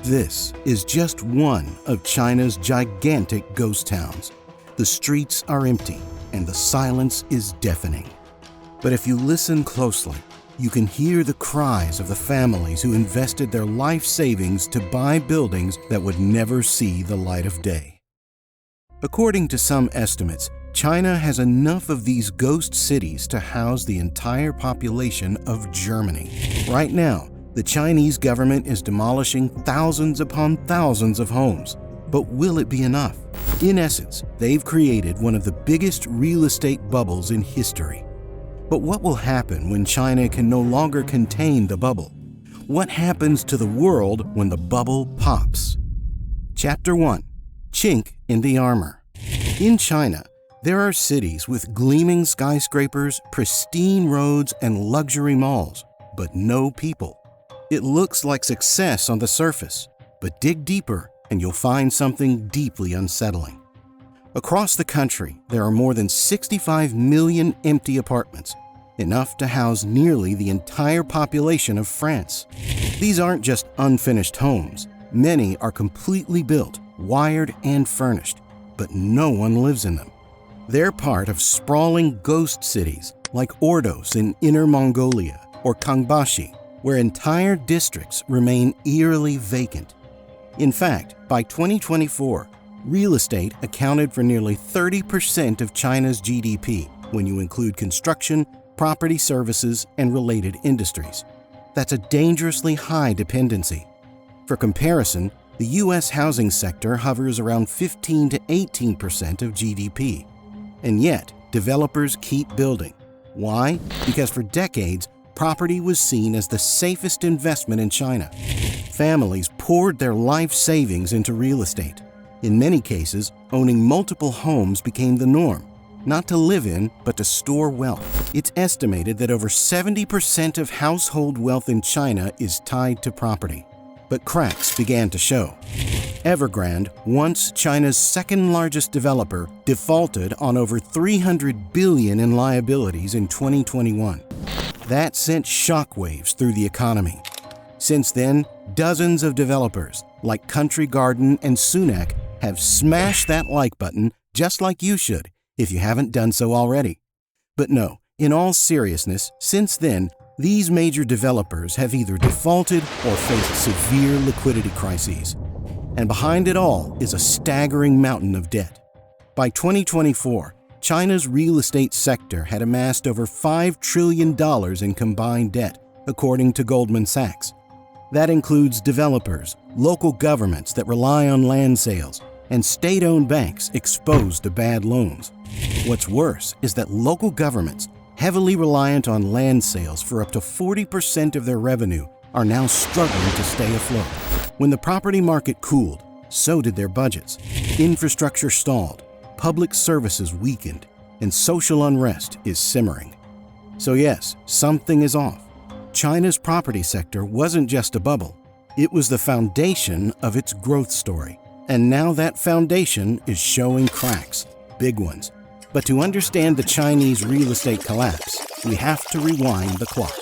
This is just one of China's gigantic ghost towns. The streets are empty and the silence is deafening. But if you listen closely, you can hear the cries of the families who invested their life savings to buy buildings that would never see the light of day. According to some estimates, China has enough of these ghost cities to house the entire population of Germany. Right now, the Chinese government is demolishing thousands upon thousands of homes. But will it be enough? In essence, they've created one of the biggest real estate bubbles in history. But what will happen when China can no longer contain the bubble? What happens to the world when the bubble pops? Chapter 1. Chink in the Armor. In China, there are cities with gleaming skyscrapers, pristine roads, and luxury malls, but no people. It looks like success on the surface, but dig deeper and you'll find something deeply unsettling. Across the country, there are more than 65 million empty apartments, enough to house nearly the entire population of France. These aren't just unfinished homes. Many are completely built, wired, and furnished, but no one lives in them. They're part of sprawling ghost cities like Ordos in Inner Mongolia or Kangbashi, where entire districts remain eerily vacant. In fact, by 2024, real estate accounted for nearly 30% of China's GDP when you include construction, property services, and related industries. That's a dangerously high dependency. For comparison, the U.S. housing sector hovers around 15 to 18% of GDP. And yet, developers keep building. Why? Because for decades, property was seen as the safest investment in China. Families poured their life savings into real estate. In many cases, owning multiple homes became the norm, not to live in, but to store wealth. It's estimated that over 70% of household wealth in China is tied to property. But cracks began to show. Evergrande, once China's second largest developer, defaulted on over $300 billion in liabilities in 2021. That sent shockwaves through the economy. Since then, dozens of developers, like Country Garden and Sunak, have smashed that like button just like you should, if you haven't done so already. But no, in all seriousness, since then, these major developers have either defaulted or faced severe liquidity crises. And behind it all is a staggering mountain of debt. By 2024, China's real estate sector had amassed over $5 trillion in combined debt, according to Goldman Sachs. That includes developers, local governments that rely on land sales, and state-owned banks exposed to bad loans. What's worse is that local governments, heavily reliant on land sales for up to 40% of their revenue, are now struggling to stay afloat. When the property market cooled, so did their budgets. Infrastructure stalled, public services weakened, and social unrest is simmering. So yes, something is off. China's property sector wasn't just a bubble. It was the foundation of its growth story. And now that foundation is showing cracks, big ones. But to understand the Chinese real estate collapse, we have to rewind the clock.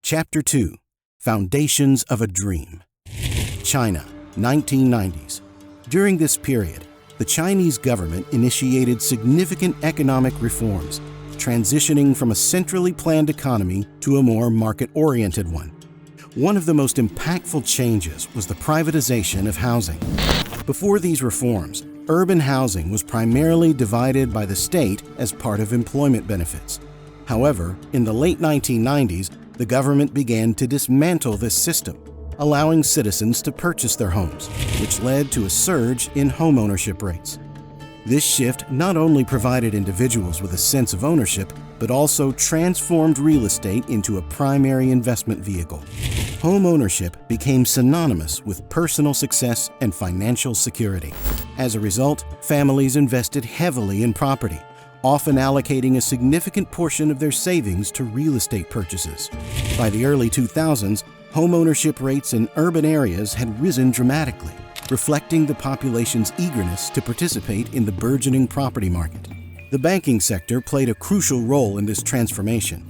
Chapter 2. Foundations of a Dream. China, 1990s. During this period, the Chinese government initiated significant economic reforms, transitioning from a centrally planned economy to a more market-oriented one. One of the most impactful changes was the privatization of housing. Before these reforms, urban housing was primarily divided by the state as part of employment benefits. However, in the late 1990s, the government began to dismantle this system, allowing citizens to purchase their homes, which led to a surge in homeownership rates. This shift not only provided individuals with a sense of ownership, but also transformed real estate into a primary investment vehicle. Home ownership became synonymous with personal success and financial security. As a result, families invested heavily in property, often allocating a significant portion of their savings to real estate purchases. By the early 2000s, home ownership rates in urban areas had risen dramatically, reflecting the population's eagerness to participate in the burgeoning property market. The banking sector played a crucial role in this transformation.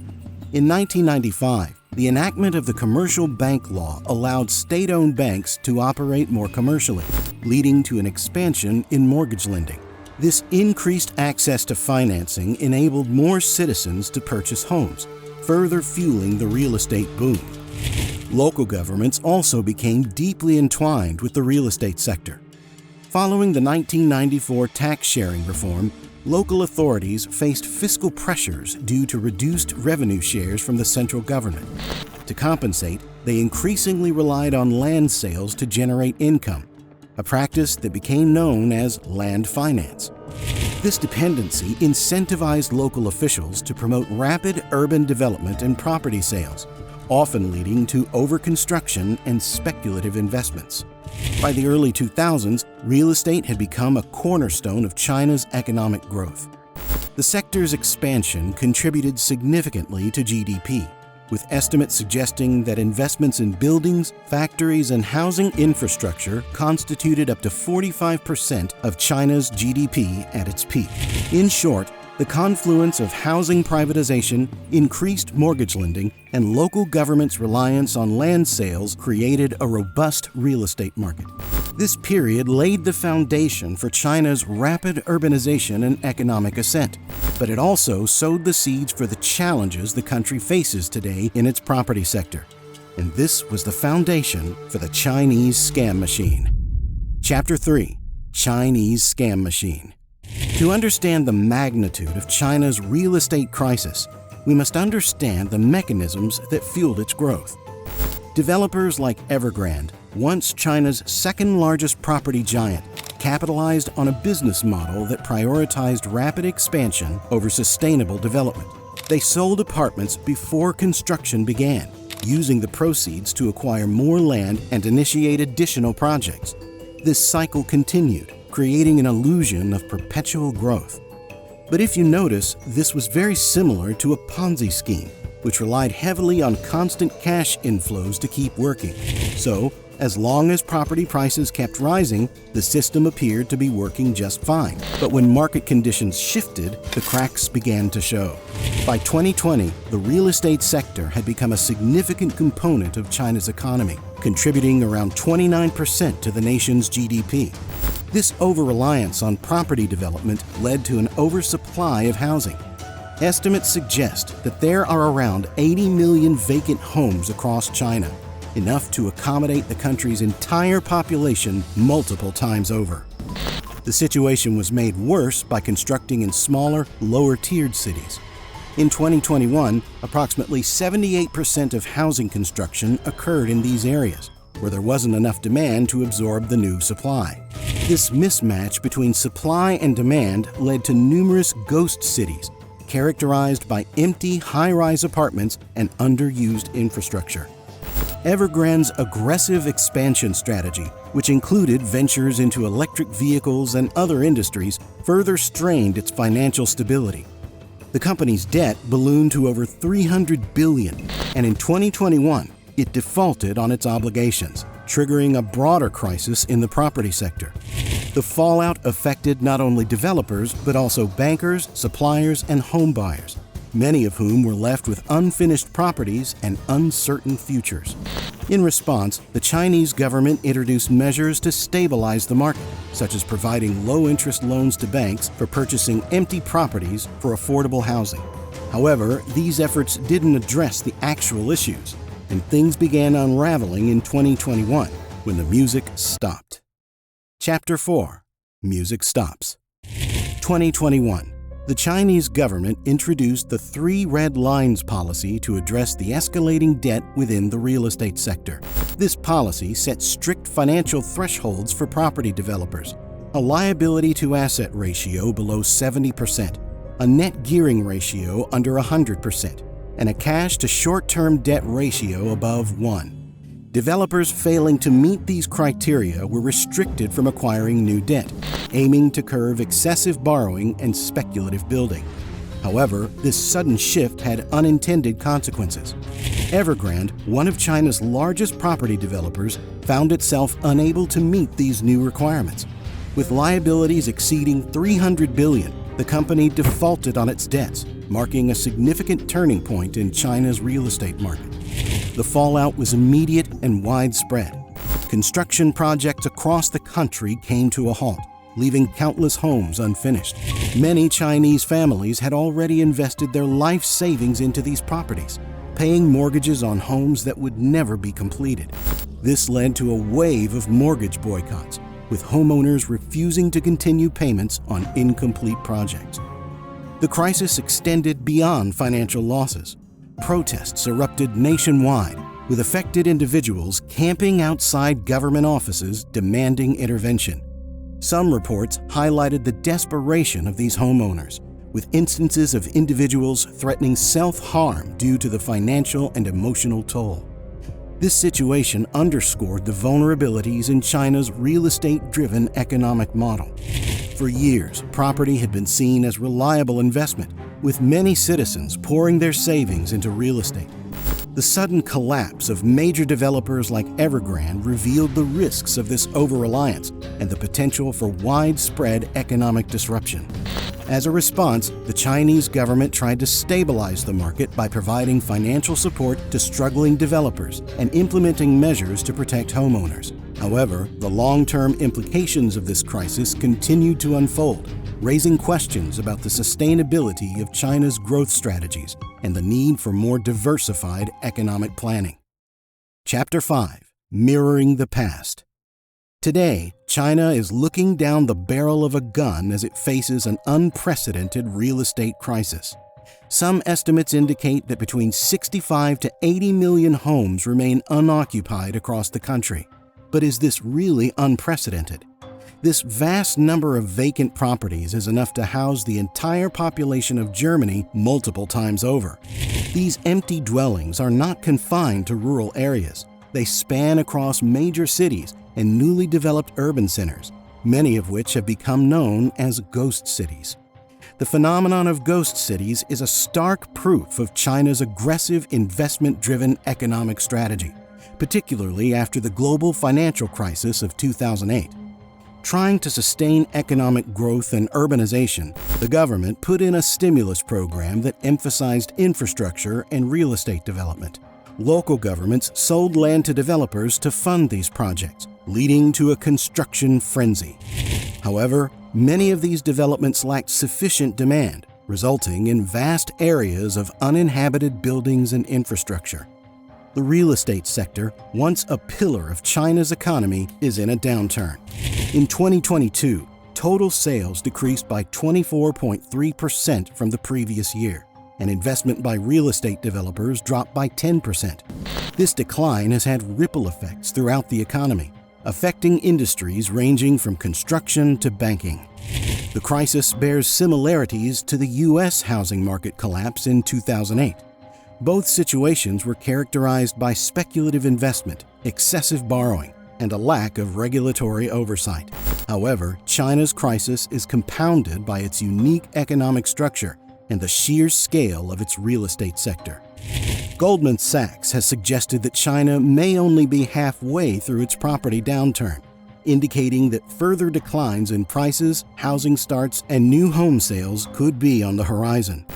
In 1995, The enactment of the commercial bank law allowed state-owned banks to operate more commercially, leading to an expansion in mortgage lending. This increased access to financing enabled more citizens to purchase homes, further fueling the real estate boom. Local governments also became deeply entwined with the real estate sector. Following the 1994 tax sharing reform, local authorities faced fiscal pressures due to reduced revenue shares from the central government. To compensate, they increasingly relied on land sales to generate income, a practice that became known as land finance. This dependency incentivized local officials to promote rapid urban development and property sales, often leading to overconstruction and speculative investments. By the early 2000s, real estate had become a cornerstone of China's economic growth. The sector's expansion contributed significantly to GDP, with estimates suggesting that investments in buildings, factories, and housing infrastructure constituted up to 45% of China's GDP at its peak. In short, the confluence of housing privatization, increased mortgage lending, and local governments' reliance on land sales created a robust real estate market. This period laid the foundation for China's rapid urbanization and economic ascent, but it also sowed the seeds for the challenges the country faces today in its property sector. And this was the foundation for the Chinese scam machine. Chapter 3: Chinese Scam Machine. To understand the magnitude of China's real estate crisis, we must understand the mechanisms that fueled its growth. Developers like Evergrande, once China's second-largest property giant, capitalized on a business model that prioritized rapid expansion over sustainable development. They sold apartments before construction began, using the proceeds to acquire more land and initiate additional projects. This cycle continued, creating an illusion of perpetual growth. But if you notice, this was very similar to a Ponzi scheme, which relied heavily on constant cash inflows to keep working. So, as long as property prices kept rising, the system appeared to be working just fine. But when market conditions shifted, the cracks began to show. By 2020, the real estate sector had become a significant component of China's economy, contributing around 29% to the nation's GDP. This over-reliance on property development led to an oversupply of housing. Estimates suggest that there are around 80 million vacant homes across China, enough to accommodate the country's entire population multiple times over. The situation was made worse by constructing in smaller, lower-tiered cities. In 2021, approximately 78% of housing construction occurred in these areas, where there wasn't enough demand to absorb the new supply. This mismatch between supply and demand led to numerous ghost cities, characterized by empty high-rise apartments and underused infrastructure. Evergrande's aggressive expansion strategy, which included ventures into electric vehicles and other industries, further strained its financial stability. The company's debt ballooned to over $300 billion, and in 2021, it defaulted on its obligations, triggering a broader crisis in the property sector. The fallout affected not only developers, but also bankers, suppliers, and home buyers, many of whom were left with unfinished properties and uncertain futures. In response, the Chinese government introduced measures to stabilize the market, such as providing low-interest loans to banks for purchasing empty properties for affordable housing. However, these efforts didn't address the actual issues, and things began unraveling in 2021 when the music stopped. Chapter 4: Music Stops. 2021. The Chinese government introduced the 3 Red Lines policy to address the escalating debt within the real estate sector. This policy set strict financial thresholds for property developers, a liability-to-asset ratio below 70%, a net gearing ratio under 100%, and a cash-to-short-term debt ratio above 1. Developers failing to meet these criteria were restricted from acquiring new debt, aiming to curb excessive borrowing and speculative building. However, this sudden shift had unintended consequences. Evergrande, one of China's largest property developers, found itself unable to meet these new requirements. With liabilities exceeding $300 billion, the company defaulted on its debts, marking a significant turning point in China's real estate market. The fallout was immediate and widespread. Construction projects across the country came to a halt, leaving countless homes unfinished. Many Chinese families had already invested their life savings into these properties, paying mortgages on homes that would never be completed. This led to a wave of mortgage boycotts, with homeowners refusing to continue payments on incomplete projects. The crisis extended beyond financial losses. Protests erupted nationwide, with affected individuals camping outside government offices demanding intervention. Some reports highlighted the desperation of these homeowners, with instances of individuals threatening self-harm due to the financial and emotional toll. This situation underscored the vulnerabilities in China's real estate-driven economic model. For years, property had been seen as reliable investment, with many citizens pouring their savings into real estate. The sudden collapse of major developers like Evergrande revealed the risks of this over-reliance and the potential for widespread economic disruption. As a response, the Chinese government tried to stabilize the market by providing financial support to struggling developers and implementing measures to protect homeowners. However, the long-term implications of this crisis continued to unfold, raising questions about the sustainability of China's growth strategies and the need for more diversified economic planning. Chapter 5. Mirroring the Past. Today, China is looking down the barrel of a gun as it faces an unprecedented real estate crisis. Some estimates indicate that between 65 to 80 million homes remain unoccupied across the country. But is this really unprecedented? This vast number of vacant properties is enough to house the entire population of Germany multiple times over. These empty dwellings are not confined to rural areas. They span across major cities and newly developed urban centers, many of which have become known as ghost cities. The phenomenon of ghost cities is a stark proof of China's aggressive investment-driven economic strategy, particularly after the global financial crisis of 2008. Trying to sustain economic growth and urbanization, the government put in a stimulus program that emphasized infrastructure and real estate development. Local governments sold land to developers to fund these projects, leading to a construction frenzy. However, many of these developments lacked sufficient demand, resulting in vast areas of uninhabited buildings and infrastructure. The real estate sector, once a pillar of China's economy, is in a downturn. In 2022, total sales decreased by 24.3% from the previous year, and investment by real estate developers dropped by 10%. This decline has had ripple effects throughout the economy, affecting industries ranging from construction to banking. The crisis bears similarities to the U.S. housing market collapse in 2008. Both situations were characterized by speculative investment, excessive borrowing, and a lack of regulatory oversight. However, China's crisis is compounded by its unique economic structure and the sheer scale of its real estate sector. Goldman Sachs has suggested that China may only be halfway through its property downturn, indicating that further declines in prices, housing starts, and new home sales could be on the horizon.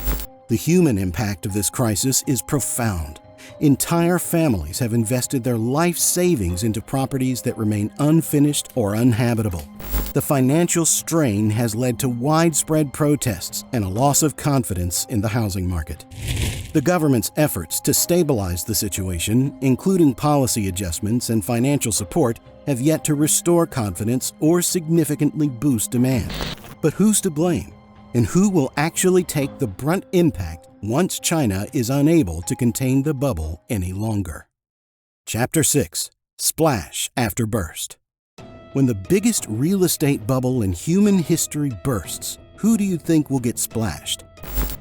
The human impact of this crisis is profound. Entire families have invested their life savings into properties that remain unfinished or uninhabitable. The financial strain has led to widespread protests and a loss of confidence in the housing market. The government's efforts to stabilize the situation, including policy adjustments and financial support, have yet to restore confidence or significantly boost demand. But who's to blame? And who will actually take the brunt impact once China is unable to contain the bubble any longer? Chapter 6. Splash After Burst. When the biggest real estate bubble in human history bursts, who do you think will get splashed?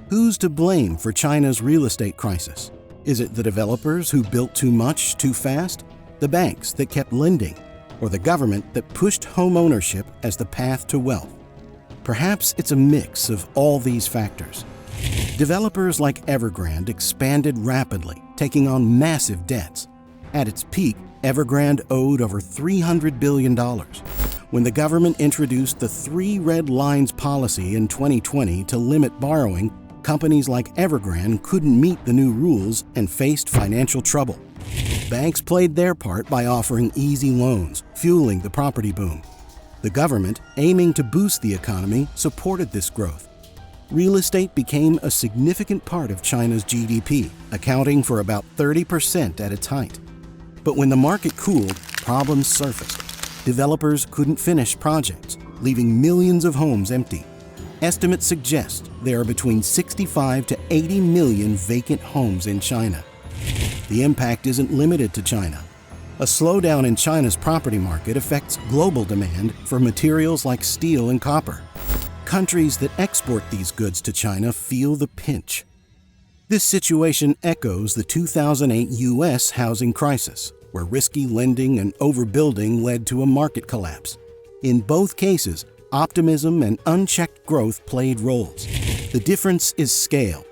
Who's to blame for China's real estate crisis? Is it the developers who built too much too fast? The banks that kept lending? Or the government that pushed home ownership as the path to wealth? Perhaps it's a mix of all these factors. Developers like Evergrande expanded rapidly, taking on massive debts. At its peak, Evergrande owed over $300 billion. When the government introduced the 3 red lines policy in 2020 to limit borrowing, Companies like Evergrande couldn't meet the new rules and faced financial trouble. Banks played their part by offering easy loans, fueling the property boom. The government, aiming to boost the economy, supported this growth. Real estate became a significant part of China's GDP, accounting for about 30% at its height. But when the market cooled, problems surfaced. Developers couldn't finish projects, leaving millions of homes empty. Estimates suggest there are between 65 to 80 million vacant homes in China. The impact isn't limited to China. A slowdown in China's property market affects global demand for materials like steel and copper. Countries that export these goods to China feel the pinch. This situation echoes the 2008 U.S. housing crisis, where risky lending and overbuilding led to a market collapse. In both cases, optimism and unchecked growth played roles. The difference is scale.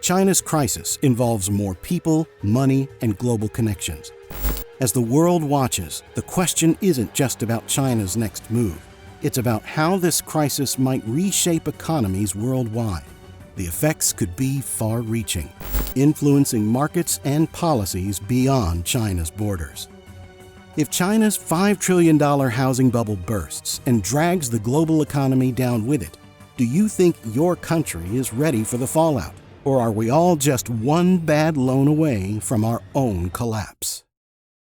China's crisis involves more people, money, and global connections. As the world watches, the question isn't just about China's next move. It's about how this crisis might reshape economies worldwide. The effects could be far-reaching, influencing markets and policies beyond China's borders. If China's $5 trillion housing bubble bursts and drags the global economy down with it, do you think your country is ready for the fallout? Or are we all just one bad loan away from our own collapse?